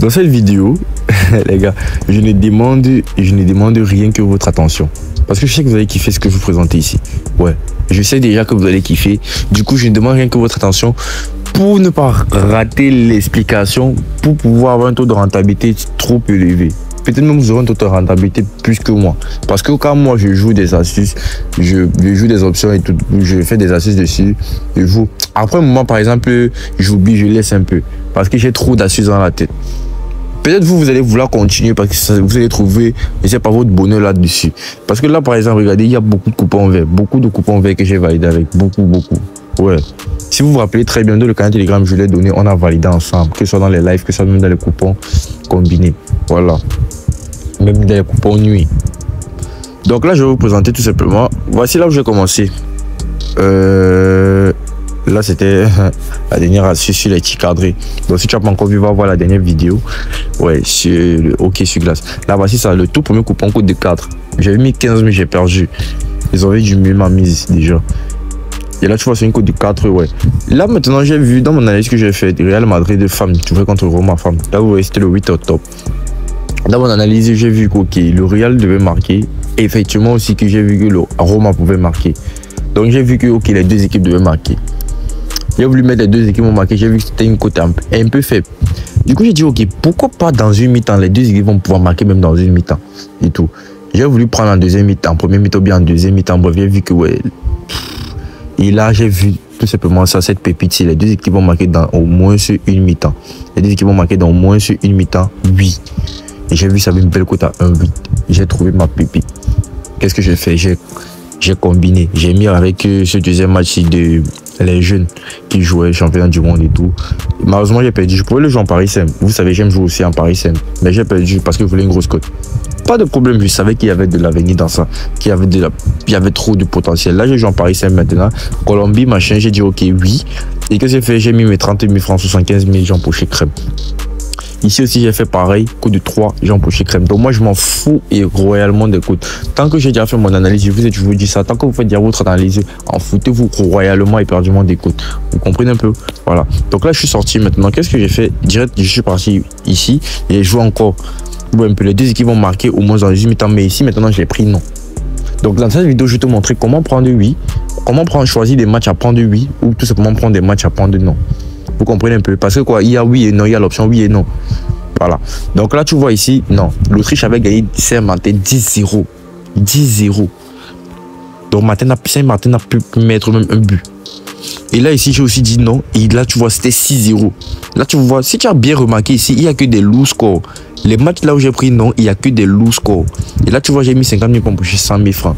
Dans cette vidéo, les gars, je ne demande rien que votre attention. Parce que je sais que vous allez kiffer ce que je vous présente ici. Ouais, je sais déjà que vous allez kiffer. Du coup, je ne demande rien que votre attention pour ne pas rater l'explication, pour pouvoir avoir un taux de rentabilité trop élevé. Peut-être même vous aurez un taux de rentabilité plus que moi. Parce que quand moi je joue des astuces, je joue des options et tout, je fais des astuces dessus, je joue. Après un moment, par exemple, j'oublie, je laisse un peu. Parce que j'ai trop d'astuces dans la tête. Peut-être vous allez vouloir continuer parce que vous allez trouver, je sais pas, votre bonheur là-dessus. Parce que là, par exemple, regardez, il y a beaucoup de coupons verts. Beaucoup de coupons verts que j'ai validé avec. Beaucoup. Ouais. Si vous vous rappelez très bien, dans le canal Telegram, je l'ai donné, on a validé ensemble. Que ce soit dans les lives, que ce soit même dans les coupons combinés. Voilà. Même dans les coupons nuit. Donc là, je vais vous présenter tout simplement. Voici là où j'ai commencé. Là, c'était la dernière astuce sur les petits cadrés. Donc, si tu n'as pas encore vu, va voir la dernière vidéo. Ouais, sur le hockey sur glace. Là, voici ça, le tout premier coupon code de 4. J'avais mis 15, mais j'ai perdu. Ils avaient diminué ma mise déjà. Et là, tu vois, c'est une code de 4, ouais. Là, maintenant, j'ai vu dans mon analyse que j'ai fait, Real Madrid de femmes, tu vois, contre Roma femme. Là, vous voyez, c'était le 8 octobre. Dans mon analyse, j'ai vu que le Real devait marquer. Et effectivement aussi que j'ai vu que le Roma pouvait marquer. Donc, j'ai vu que les deux équipes devaient marquer. J'ai voulu mettre les deux équipes ont marqué, j'ai vu que c'était une cote un peu faible. Du coup, j'ai dit, ok, pourquoi pas dans une mi-temps, les deux équipes vont pouvoir marquer même dans une mi-temps et tout. J'ai voulu prendre en deuxième mi-temps, en première mi-temps ou bien en deuxième mi-temps. Bref, j'ai vu que, ouais. Et là, j'ai vu tout simplement ça, cette pépite, c'est les deux équipes vont marquer dans au moins sur une mi-temps. Les deux équipes vont marquer dans au moins sur une mi-temps, 8. Et j'ai vu ça avait une belle cote à 1,8. J'ai trouvé ma pépite. Qu'est-ce que j'ai fait? J'ai combiné. J'ai mis avec ce deuxième match de les jeunes qui jouaient championnat du monde et tout. Malheureusement, j'ai perdu. Je pouvais le jouer en Paris simple. Vous savez, j'aime jouer aussi en Paris simple. Mais j'ai perdu parce que je voulais une grosse cote. Pas de problème, je savais qu'il y avait de l'avenir dans ça. Il y avait trop de potentiel. Là, j'ai joué en Paris simple maintenant. Colombie, machin, j'ai dit ok, oui. Et qu'est-ce que j'ai fait? J'ai mis mes 30 000 francs, 75 000, j'ai empoché crème. Ici aussi, j'ai fait pareil, coup de 3, j'ai empoché crème. Donc moi, je m'en fous et royalement des cotes. Tant que j'ai déjà fait mon analyse, je vous ai toujours dit ça. Tant que vous faites déjà votre analyse, en foutez-vous royalement et éperdument des cotes. Vous comprenez un peu? Voilà. Donc là, je suis sorti maintenant. Qu'est-ce que j'ai fait? Direct, je suis parti ici et je joue encore. Bon, un peu les deux équipes vont marquer au moins dans les 8 mi-temps. Mais ici, maintenant, j'ai pris non. Donc dans cette vidéo, je vais te montrer comment prendre oui. Comment choisir des matchs à prendre oui ou tout simplement prendre des matchs à prendre non. Vous comprenez un peu? Parce que quoi, il y a oui et non, il y a l'option oui et non. Voilà. Donc là, tu vois ici, non. L'Autriche avait gagné Saint-Martin 10-0. 10-0. Donc Saint-Martin n'a pu mettre même un but. Et là, ici, j'ai aussi dit non. Et là, tu vois, c'était 6-0. Là, tu vois, si tu as bien remarqué ici, il n'y a que des low scores. Les matchs là où j'ai pris non, il n'y a que des low scores. Et là, tu vois, j'ai mis 50 000 pour empocher 100 000 francs.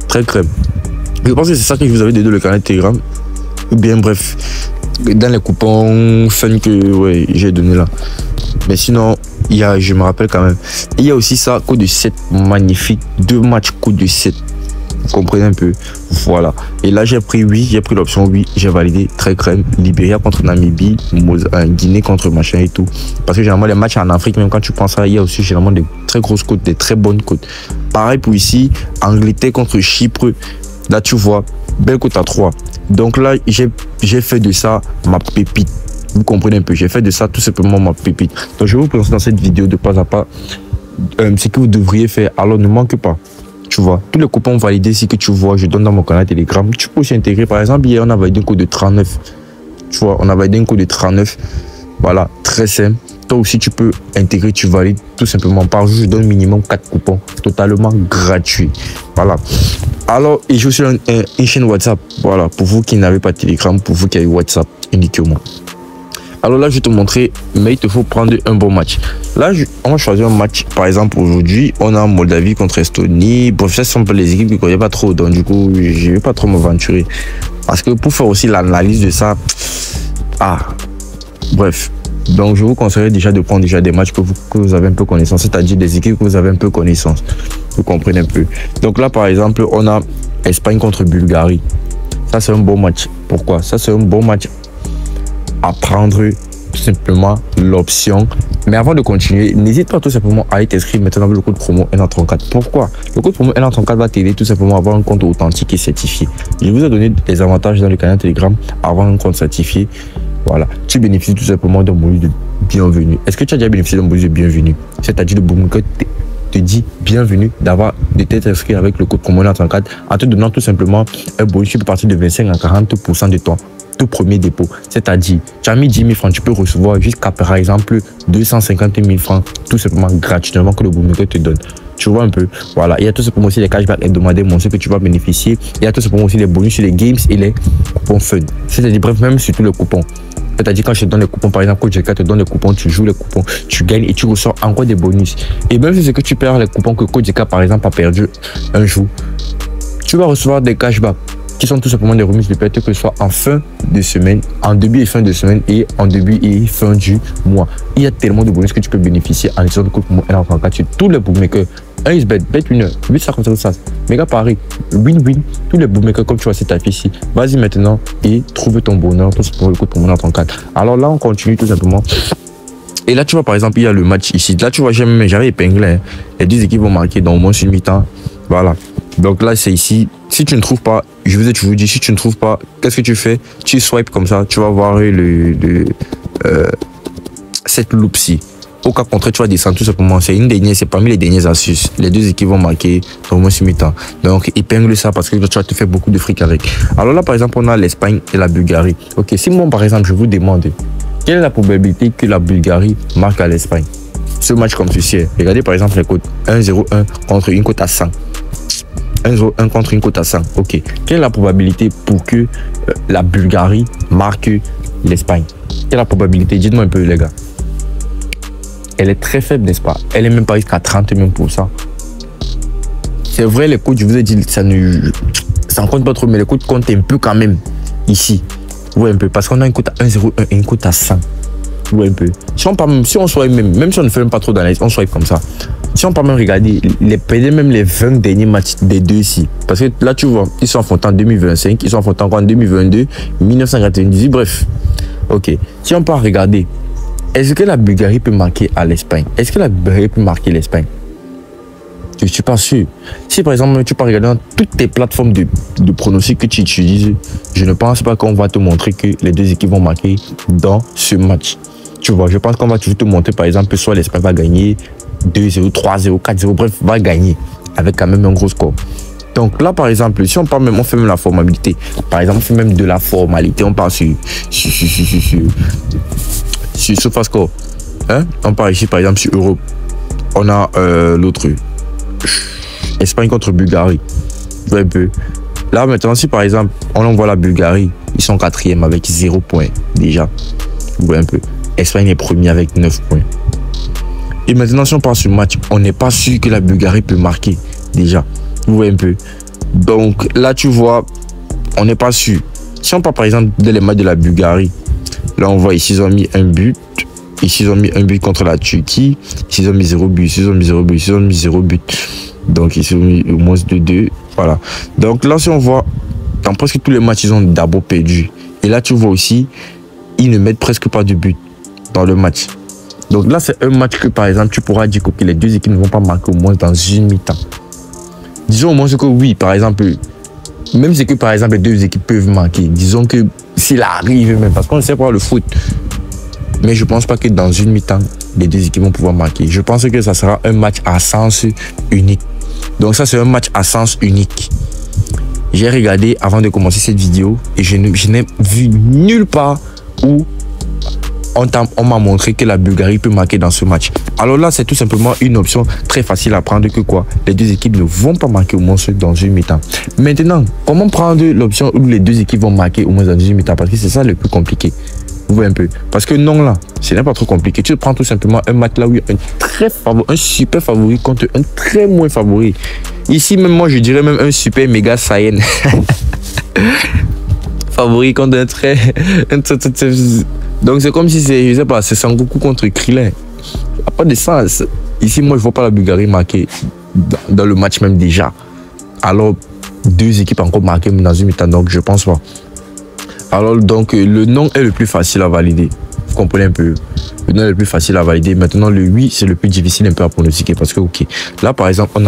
Très crème. Je pense que c'est ça que je vous avais donné le canal Telegram. Ou bien, bref. Dans les coupons fun que ouais, j'ai donné là. Mais sinon, je me rappelle quand même. Il y a aussi ça, code de 7, magnifique. 2 matchs code de 7. Vous comprenez un peu? Voilà. Et là, j'ai pris oui, j'ai pris l'option oui, j'ai validé, très crème. Libéria contre Namibie, Guinée contre machin et tout. Parce que généralement, les matchs en Afrique, même quand tu penses à, il y a aussi généralement des très grosses cotes, des très bonnes cotes. Pareil pour ici, Angleterre contre Chypre. Là, tu vois, belle cote à 3. Donc là, j'ai fait de ça ma pépite. Vous comprenez un peu, j'ai fait de ça tout simplement ma pépite. Donc je vais vous présenter dans cette vidéo de pas à pas ce que vous devriez faire. Alors ne manque pas. Tu vois, tous les coupons validés ici que tu vois, je donne dans mon canal Telegram. Tu peux aussi intégrer. Par exemple, hier, on a validé un code de 39. Tu vois, on a validé un code de 39. Voilà, très simple. Toi aussi, tu peux intégrer, tu valides tout simplement. Par jour, je donne minimum 4 coupons totalement gratuits. Voilà. Alors, et je suis une chaîne WhatsApp. Voilà, pour vous qui n'avez pas de Telegram, pour vous qui avez WhatsApp uniquement. Alors là, je vais te montrer, mais il te faut prendre un bon match. Là, on va choisir un match. Par exemple, aujourd'hui, on a Moldavie contre Estonie. Bref, ça sont les équipes que je ne connais pas trop. Donc, du coup, je ne vais pas trop m'aventurer. Parce que pour faire aussi l'analyse de ça, bref. Donc, je vous conseillerais déjà de prendre des matchs que vous avez un peu connaissance, c'est-à-dire des équipes que vous avez un peu connaissance. Vous comprenez un peu. Donc là, par exemple, on a Espagne contre Bulgarie. Ça, c'est un bon match. Pourquoi? Ça, c'est un bon match à prendre tout simplement l'option. Mais avant de continuer, n'hésite pas tout simplement à aller t'inscrire maintenant avec le code promo NA34. Pourquoi? Le code promo NA34 va t'aider tout simplement à avoir un compte authentique et certifié. Je vous ai donné des avantages dans le canal Telegram avant un compte certifié. Voilà, tu bénéficies tout simplement d'un module de bienvenue. Est-ce que tu as déjà bénéficié d'un bonus de bienvenue? C'est-à-dire le bookmaker te dit bienvenue de t'être inscrit avec le code COMONA34 en te donnant tout simplement un bonus qui peut partir de 25 à 40% de ton tout premier dépôt. C'est-à-dire, tu as mis 10 000 francs, tu peux recevoir jusqu'à par exemple 250 000 francs tout simplement gratuitement que le bookmaker te donne. Tu vois un peu, voilà. Il y a tout simplement aussi les cashbacks hebdomadaires mensuels que tu vas bénéficier. Il y a tout simplement aussi les bonus sur les games et les coupons fun. C'est-à-dire, bref, même sur tous les coupons. C'est-à-dire, quand je te donne les coupons, par exemple, Coach GK te donne les coupons, tu joues les coupons, tu gagnes et tu ressors encore des bonus. Et même si c'est que tu perds les coupons que Coach GK, par exemple, a perdu un jour, tu vas recevoir des cashbacks qui sont tout simplement des remises de perte, que ce soit en fin de semaine, en début et fin de semaine et en début et fin du mois. Il y a tellement de bonus que tu peux bénéficier en utilisant le code COMONA34 sur tous les bookmakers. 1xBet, Bet1, 850 Méga Paris, Win-Win, tous les bookmakers comme tu vois c'est affiché ici. Vas-y maintenant et trouve ton bonheur tout pour le code COMONA34. Alors là, on continue tout simplement. Et là, tu vois, par exemple, il y a le match ici. Là, tu vois, j'avais épinglé. Hein. Les deux équipes vont marquer dans au moins une mi-temps. Voilà. Donc là, c'est ici. Si tu ne trouves pas, je vous ai toujours dit, si tu ne trouves pas, qu'est-ce que tu fais? Tu swipes comme ça, tu vas voir cette loupe-ci. Au cas contraire, tu vas descendre tout simplement. C'est c'est parmi les dernières astuces. Les deux équipes vont marquer dans au moins une mi-temps. Donc, épingle ça parce que tu vas te faire beaucoup de fric avec. Alors là, par exemple, on a l'Espagne et la Bulgarie. Ok, si moi, par exemple, je vous demande quelle est la probabilité que la Bulgarie marque à l'Espagne? Ce match comme ceci. Regardez par exemple les cotes 1-0-1 contre une cote à 100. 1-0-1 contre une cote à 100. Ok. Quelle est la probabilité pour que la Bulgarie marque l'Espagne? Quelle est la probabilité? Dites-moi un peu les gars. Elle est très faible, n'est-ce pas? Elle est même pas jusqu'à 30%. C'est vrai, les cotes, je vous ai dit, ça ne compte pas trop, mais les cotes comptent un peu quand même ici. Ouais, un peu. Parce qu'on a une cote à 1,01 et une cote à 100. Ouais, un peu. Si on soit même si on ne fait même pas trop d'analyse, on soit comme ça. Si on peut même regarder, même les 20 derniers matchs des deux ici. Parce que là, tu vois, ils sont affrontés en 2025, ils sont affrontés encore en 2022, 1998, bref. Ok. Si on peut regarder, est-ce que la Bulgarie peut marquer à l'Espagne? Est-ce que la Bulgarie peut marquer l'Espagne? Je ne suis pas sûr. Si par exemple, tu peux regarder dans toutes tes plateformes de pronostics que tu utilises, je ne pense pas qu'on va te montrer que les deux équipes vont marquer dans ce match. Tu vois, je pense qu'on va toujours te montrer, par exemple, soit l'Espagne va gagner 2-0, 3-0, 4-0, bref, va gagner avec quand même un gros score. Donc là, par exemple, si on parle même, on fait même la formalité. Par exemple, on fait même de la formalité, on parle sur SofaScore. Hein? On parle ici, par exemple, sur Europe. On a l'autre. Espagne contre Bulgarie. Un peu. Là, maintenant, si par exemple, on envoie la Bulgarie, ils sont 4e avec 0 points déjà. Vous voyez un peu. Espagne est premier avec 9 points. Et maintenant, si on part sur le match, on n'est pas sûr que la Bulgarie peut marquer déjà. Vous voyez un peu. Donc là, tu vois, on n'est pas sûr. Si on part par exemple dès les matchs de la Bulgarie, là, on voit ici, ils ont mis un but. Ici, ils ont mis un but contre la Turquie. Ici, ils ont mis 0 but. Ici, ils ont mis 0 but. Ici, ils ont mis 0 but. Donc, ici, ils ont mis au moins 2-2. Voilà. Donc là, si on voit, dans presque tous les matchs, ils ont d'abord perdu. Et là, tu vois aussi, ils ne mettent presque pas de but dans le match. Donc là, c'est un match que, par exemple, tu pourras dire que les deux équipes ne vont pas marquer au moins dans une mi-temps. Disons au moins que oui, par exemple, même si que, par exemple, les deux équipes peuvent marquer, disons que s'il arrive même, parce qu'on ne sait pas le foot, mais je ne pense pas que dans une mi-temps, les deux équipes vont pouvoir marquer. Je pense que ça sera un match à sens unique. Donc ça, c'est un match à sens unique. J'ai regardé avant de commencer cette vidéo et je n'ai vu nulle part où on m'a montré que la Bulgarie peut marquer dans ce match. Alors là, c'est tout simplement une option très facile à prendre que quoi, les deux équipes ne vont pas marquer au moins dans une mi-temps. Maintenant, comment prendre l'option où les deux équipes vont marquer au moins dans une mi-temps? Parce que c'est ça le plus compliqué. Vous voyez un peu. Parce que non, là, ce n'est pas trop compliqué. Tu prends tout simplement un match là où il y a un super favori contre un très moins favori. Ici, même moi, je dirais même un super méga saiyan. Favori contre un très... Donc, c'est comme si c'est, je sais pas, c'est Sangoku contre Krillin. Il n'y a pas de sens. Ici, moi, je ne vois pas la Bulgarie marquer dans le match même déjà. Alors, deux équipes encore marquées dans une mi-temps, donc je pense pas. Alors, donc, le non est le plus facile à valider. Vous comprenez un peu? Le non est le plus facile à valider. Maintenant, le oui, c'est le plus difficile un peu à pronostiquer. Parce que, ok, là, par exemple,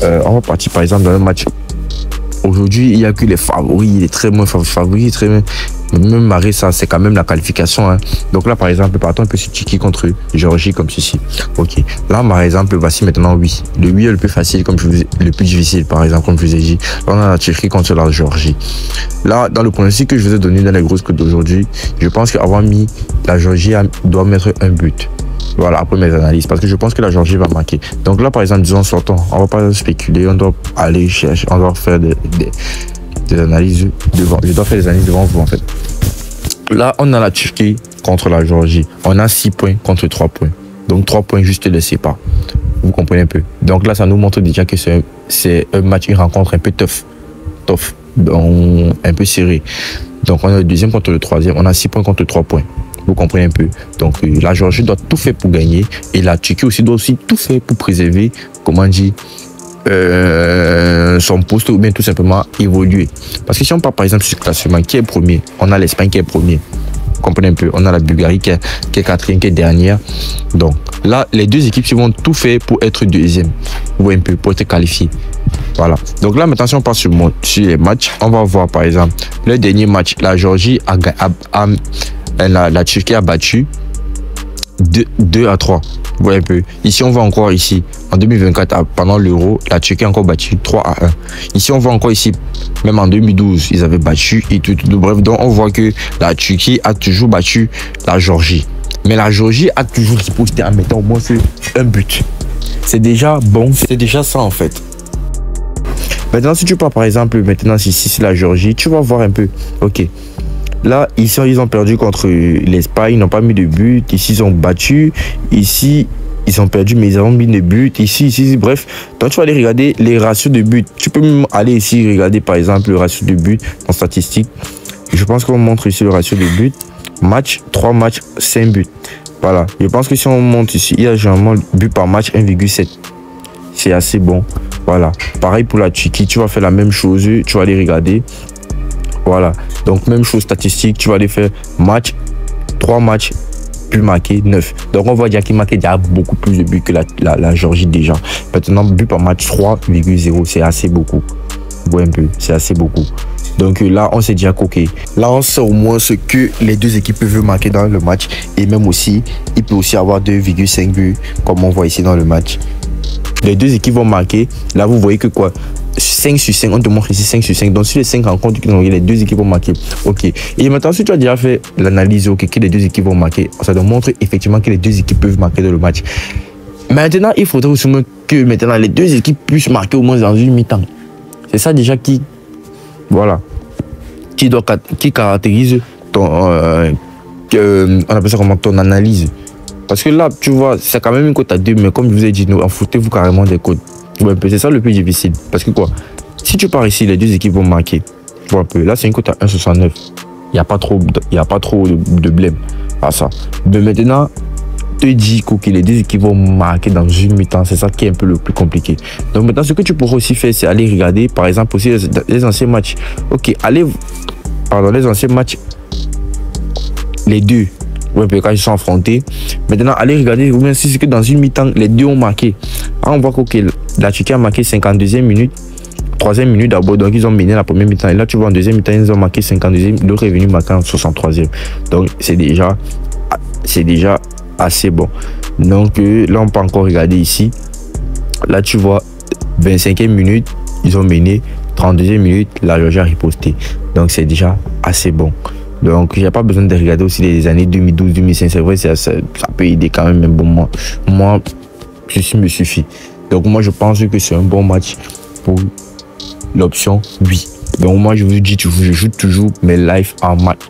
on va partir, par exemple, dans un match. Aujourd'hui, il n'y a que les favoris, les très moins favoris, très bien. Même marrer ça, c'est quand même la qualification. Hein. Donc là, par exemple, partons un peu sur Turquie contre Géorgie comme ceci. Ok. Là, par exemple, voici maintenant 8. Le 8 est le plus facile, comme je vous ai, le plus difficile, par exemple, comme je vous ai dit. Là, on a la Turquie contre la Géorgie. Là, dans le pronostic que je vous ai donné dans les grosses cotes d'aujourd'hui, je pense qu'avoir mis la Géorgie doit mettre un but. Voilà, après mes analyses, parce que je pense que la Géorgie va marquer. Donc là, par exemple, disons, sortons, on va pas spéculer, on doit aller chercher, on doit faire des analyses devant. Je dois faire des analyses devant vous, en fait. Là, on a la Turquie contre la Géorgie. On a 6 points contre 3 points. Donc 3 points juste les séparent. Vous comprenez un peu. Donc là, ça nous montre déjà que c'est un match, une rencontre un peu tough, donc un peu serré. Donc on a le deuxième contre le troisième. On a 6 points contre 3 points. Vous comprenez un peu. Donc la Géorgie doit tout faire pour gagner. Et la Turquie aussi doit aussi tout faire pour préserver, comment dire, son poste ou bien tout simplement évoluer. Parce que si on part par exemple sur le classement, qui est premier? On a l'Espagne qui est premier. Vous comprenez un peu. On a la Bulgarie qui est quatrième, qui est dernière. Donc là, les deux équipes vont tout faire pour être deuxième. Ou un peu pour être qualifiés. Voilà. Donc là, maintenant, si on passe sur les matchs, on va voir par exemple le dernier match. La Géorgie la Turquie a battu 2-3. Vous voyez un peu. Ici, on voit encore ici, en 2024, pendant l'Euro, la Turquie a encore battu 3-1. Ici, on voit encore ici, même en 2012, ils avaient battu et tout. Bref, donc on voit que la Turquie a toujours battu la Géorgie. Mais la Géorgie a toujours riposté en mettant au moins un but. C'est déjà bon, c'est déjà ça en fait. Maintenant, si tu pars par exemple, maintenant, ici, c'est la Géorgie, tu vas voir un peu. Ok. Là, ici, ils ont perdu contre l'Espagne, ils n'ont pas mis de but. Ici, ils ont battu. Ici, ils ont perdu, mais ils ont mis de but. Ici, bref. Donc, tu vas aller regarder les ratios de but. Tu peux même aller ici regarder, par exemple, le ratio de but en statistique. Je pense qu'on montre ici le ratio de but. Match, 3 matchs, 5 buts. Voilà. Je pense que si on monte ici, il y a généralement but par match 1,7. C'est assez bon. Voilà. Pareil pour la Turquie, tu vas faire la même chose. Tu vas aller regarder. Voilà, donc même chose statistique, tu vas aller faire match, 3 matchs, plus marqué 9. Donc on voit déjà qu'il marque déjà beaucoup plus de buts que la Géorgie déjà. Maintenant, but par match 3,0, c'est assez beaucoup. Vous voyez un peu, c'est assez beaucoup. Donc là, on s'est déjà coqué. Là, on sait au moins ce que les deux équipes peuvent marquer dans le match. Et même aussi, il peut aussi avoir 2,5 buts, comme on voit ici dans le match. Les deux équipes vont marquer. Là, vous voyez que quoi? 5 sur 5, on te montre ici 5 sur 5. Donc, sur les 5 rencontres, les deux équipes vont marquer. Ok. Et maintenant, si tu as déjà fait l'analyse, ok, que les deux équipes vont marquer, ça te montre effectivement que les deux équipes peuvent marquer dans le match. Maintenant, il faudrait aussi que maintenant les deux équipes puissent marquer au moins dans une mi-temps. C'est ça déjà qui, voilà, qui caractérise ton, on appelle ça comment, ton analyse. Parce que là, tu vois, c'est quand même une cote à 2, mais comme je vous ai dit, en foutez-vous carrément des cotes. C'est ça le plus difficile. Parce que quoi, si tu pars ici, les deux équipes vont marquer. Tu vois un peu. Là, c'est une cote à 1,69. Il n'y a pas trop de blême à ça. Mais maintenant, te dis que les deux équipes vont marquer dans une mi-temps. C'est ça qui est un peu le plus compliqué. Donc maintenant, ce que tu pourrais aussi faire, c'est aller regarder, par exemple, aussi les anciens matchs. Ok, les anciens matchs, les deux. Ouais, quand ils sont affrontés. Maintenant, allez regarder, ou bien si c'est que dans une mi-temps, les deux ont marqué. On voit que la Turquie a marqué 52e minute, 3e minute d'abord, donc ils ont mené la première mi-temps. Et là, tu vois, en deuxième mi-temps, ils ont marqué 52e, l'autre est venu marquer en 63e. Donc, c'est déjà assez bon. Donc, là, on peut encore regarder ici. Là, tu vois, 25e minute, ils ont mené, 32e minute, la Géorgie a riposté. Donc, c'est déjà assez bon. Donc, il n'y a pas besoin de regarder aussi les années 2012-2005. C'est vrai, ça peut aider quand même. Mais bon, moi, ceci me suffit. Donc, moi, je pense que c'est un bon match pour l'option 8. Donc, moi, je vous dis, je joue toujours mes lives en match.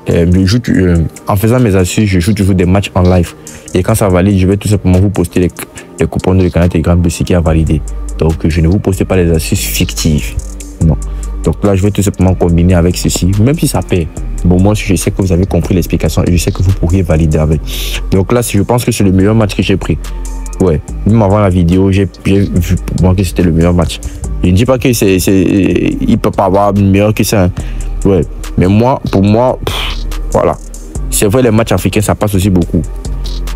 En faisant mes astuces, je joue toujours des matchs en live. Et quand ça valide, je vais tout simplement vous poster les coupons de canal Telegram de ce qui a validé. Donc, je ne vous poste pas les astuces fictives. Non. Donc là, je vais tout simplement combiner avec ceci, même si ça perd. Bon, moi, je sais que vous avez compris l'explication et je sais que vous pourriez valider avec. Donc là, je pense que c'est le meilleur match que j'ai pris. Ouais, même avant la vidéo, j'ai vu pour moi que c'était le meilleur match. Je ne dis pas que il peut pas avoir meilleur que ça. Hein. Ouais, mais moi, pour moi, voilà. C'est vrai, les matchs africains, ça passe aussi beaucoup.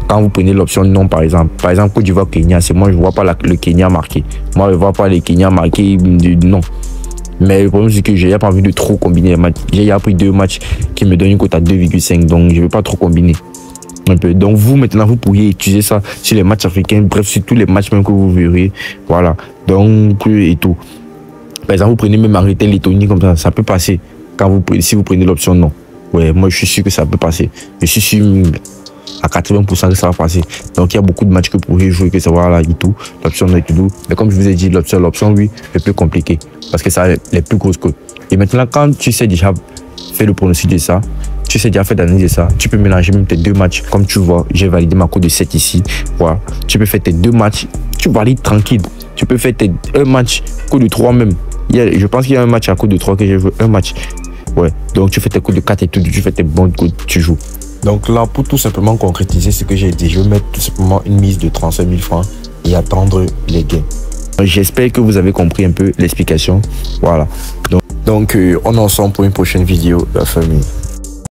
Quand vous prenez l'option non, par exemple Côte d'Ivoire, Kenya, c'est moi, je ne vois pas le Kenya marqué. Moi, je ne vois pas les Kenya marqués du non. Mais le problème, c'est que j'ai pas envie de trop combiner les matchs. J'ai pris 2 matchs qui me donnent une cote à 2,5. Donc, je ne veux pas trop combiner. Un peu. Donc, vous, maintenant, vous pourriez utiliser ça sur les matchs africains. Bref, sur tous les matchs même que vous verrez. Voilà. Donc, et tout. Par exemple, vous prenez même arrêter Lettonie comme ça. Ça peut passer quand vous prenez, si vous prenez l'option non. Ouais, moi, je suis sûr que ça peut passer. Je suis sûr à 80% que ça va passer. Donc, il y a beaucoup de matchs que vous pourriez jouer, que ça va là et tout. L'option non et tout. Mais comme je vous ai dit, l'option oui, est plus compliquée. Parce que ça a les plus grosses cotes. Et maintenant, quand tu sais déjà faire le pronostic de ça, tu sais déjà faire l'analyse de ça, tu peux mélanger même tes 2 matchs. Comme tu vois, j'ai validé ma cote de 7 ici. Voilà. Tu peux faire tes 2 matchs. Tu valides tranquille. Tu peux faire un match, cote de 3 même. Je pense qu'il y a un match à cote de 3 que j'ai joué. Un match. Ouais. Donc, tu fais tes cotes de 4 et tout. Tu fais tes bonnes cotes, tu joues. Donc là, pour tout simplement concrétiser ce que j'ai dit, je vais mettre tout simplement une mise de 35 000 francs et attendre les gains. J'espère que vous avez compris un peu l'explication. Voilà. Donc on est ensemble pour une prochaine vidéo, la famille.